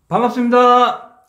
반갑습니다.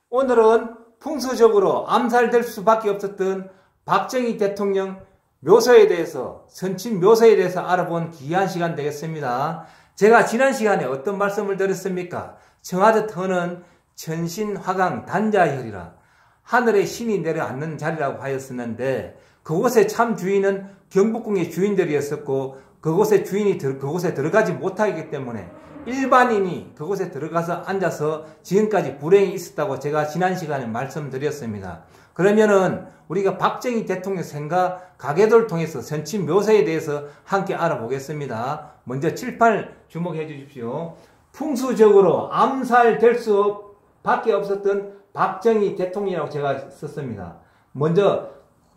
오늘은 풍수적으로 암살될 수밖에 없었던 박정희 대통령 묘소에 대해서, 선친 묘소에 대해서 알아본 귀한 시간 되겠습니다. 제가 지난 시간에 어떤 말씀을 드렸습니까? 청와대 터는 천신화강 단자혈이라 하늘의 신이 내려앉는 자리라고 하였었는데, 그곳의 참 주인은 경복궁의 주인들이었었고, 그곳의 주인이 그곳에 들어가지 못하기 때문에 일반인이 그곳에 들어가서 앉아서 지금까지 불행이 있었다고 제가 지난 시간에 말씀드렸습니다. 그러면은 우리가 박정희 대통령 생각 가계도를 통해서 선친 묘소에 대해서 함께 알아보겠습니다. 먼저 칠판 주목해 주십시오. 풍수적으로 암살될 수밖에 없었던 박정희 대통령이라고 제가 썼습니다. 먼저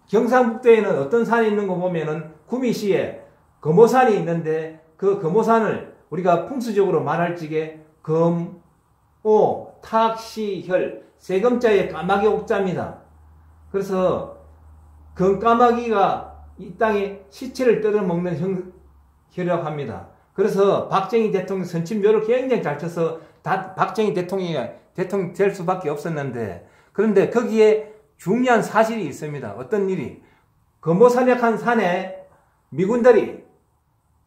경상북도에는 어떤 산이 있는 거 보면은 구미시에 금오산이 있는데, 그 금오산을 우리가 풍수적으로 말할 적에 금, 오, 탁, 시, 혈, 세금자의 까마귀 옥자입니다. 그래서 금까마귀가 이 땅에 시체를 뜯어먹는 혈이라고 합니다. 그래서 박정희 대통령 선친묘를 굉장히 잘 쳐서 박정희 대통령이 대통령 될 수밖에 없었는데, 그런데 거기에 중요한 사실이 있습니다. 어떤 일이? 금오산약한 산에 미군들이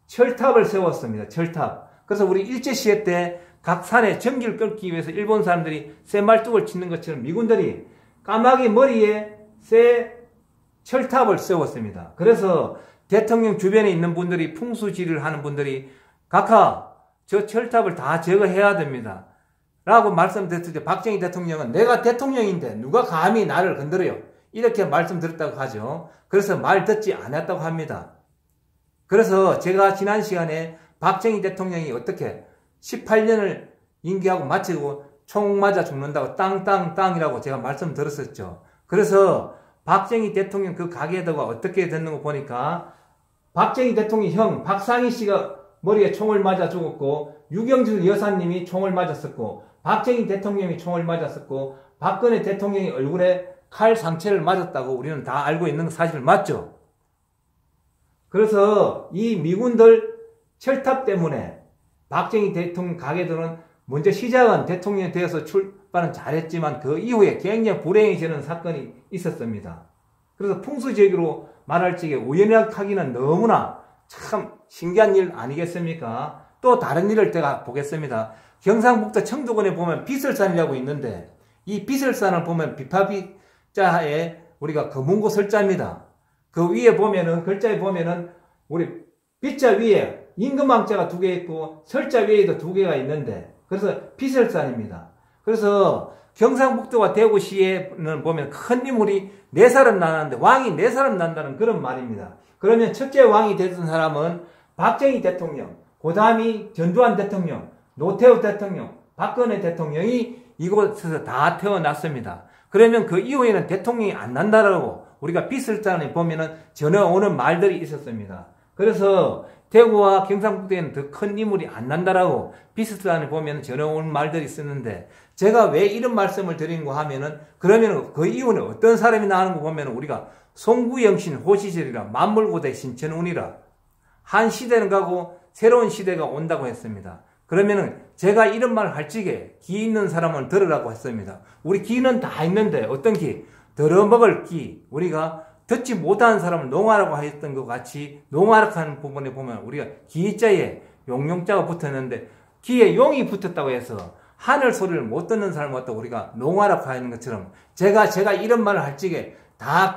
철탑을 세웠습니다. 철탑. 그래서 우리 일제시대 때 각 산에 전기를 끊기 위해서 일본 사람들이 새 말뚝을 치는 것처럼 미군들이 까마귀 머리에 새 철탑을 세웠습니다. 그래서 대통령 주변에 있는 분들이, 풍수지리를 하는 분들이 각하 저 철탑을 다 제거해야 됩니다 라고 말씀드렸을 때, 박정희 대통령은 내가 대통령인데 누가 감히 나를 건드려요, 이렇게 말씀드렸다고 하죠. 그래서 말 듣지 않았다고 합니다. 그래서 제가 지난 시간에 박정희 대통령이 어떻게 18년을 임기하고 마치고 총 맞아 죽는다고 땅땅땅이라고 제가 말씀드렸었죠. 그래서 박정희 대통령 그 가계도가 어떻게 됐는 거 보니까, 박정희 대통령 형 박상희 씨가 머리에 총을 맞아 죽었고, 유경주 여사님이 총을 맞았었고, 박정희 대통령이 총을 맞았었고, 박근혜 대통령이 얼굴에 칼 상처를 맞았다고 우리는 다 알고 있는 사실 맞죠? 그래서 이 미군들 철탑 때문에 박정희 대통령 가계도는 먼저 시작은 대통령이 되어서 출발은 잘했지만 그 이후에 굉장히 불행해지는 사건이 있었습니다. 그래서 풍수적으로 말할 적에 우연하기는 너무나 참 신기한 일 아니겠습니까? 또 다른 일을 제가 보겠습니다. 경상북도 청도군에 보면 비설산이라고 있는데, 이 비설산을 보면 비파비자에 우리가 금운고 설자입니다. 그 위에 보면은, 글자에 보면은 우리 비자 위에 임금왕자가 2개 있고 설자 위에도 2개가 있는데, 그래서 비설산입니다. 그래서 경상북도와 대구시에는 보면 큰 인물이 4사람 나는데 왕이 4사람 난다는 그런 말입니다. 그러면 첫째 왕이 됐던 사람은 박정희 대통령, 그 다음이 전두환 대통령, 노태우 대통령, 박근혜 대통령이 이곳에서 다 태어났습니다. 그러면 그 이후에는 대통령이 안 난다라고 우리가 비설산에 보면은 전해오는 말들이 있었습니다. 그래서 대구와 경상북도에는 더 큰 인물이 안 난다라고 비설산에 보면 전해오는 말들이 있었는데, 제가 왜 이런 말씀을 드린고 하면은, 그러면 그 이후는 어떤 사람이 나오는 거 보면 우리가 송구영신 호시절이라 만물고대 신천운이라 한 시대는 가고 새로운 시대가 온다고 했습니다. 그러면은 제가 이런 말을 할 적에 기 있는 사람은 들으라고 했습니다. 우리 기는 다 있는데 어떤 기? 들어먹을 기. 우리가 듣지 못하는 사람을 농아라고 하였던 것 같이, 농아라고 하는 부분에 보면 우리가 기자에 용용자가 붙었는데, 기에 용이 붙었다고 해서 하늘 소리를 못 듣는 사람을 갖다 우리가 농아라고 하는 것처럼, 제가 이런 말을 할 적에 다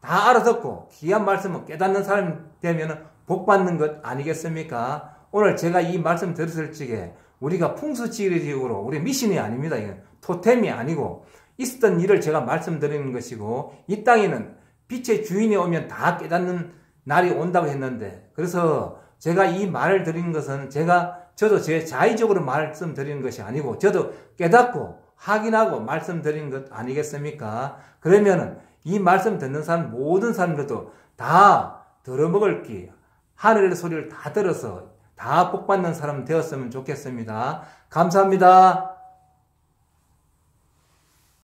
알아듣고 귀한 말씀을 깨닫는 사람이 되면 복 받는 것 아니겠습니까? 오늘 제가 이 말씀 들었을 적에 우리가 풍수지리적으로 우리 미신이 아닙니다. 이건 토템이 아니고 있었던 일을 제가 말씀드리는 것이고, 이 땅에는 빛의 주인이 오면 다 깨닫는 날이 온다고 했는데, 그래서 제가 이 말을 드리는 것은 저도 제 자의적으로 말씀드리는 것이 아니고, 저도 깨닫고 확인하고 말씀드리는 것 아니겠습니까? 그러면은 이 말씀 듣는 사람, 모든 사람들도 다 들어먹을 기, 하늘의 소리를 다 들어서 다 복받는 사람 되었으면 좋겠습니다. 감사합니다.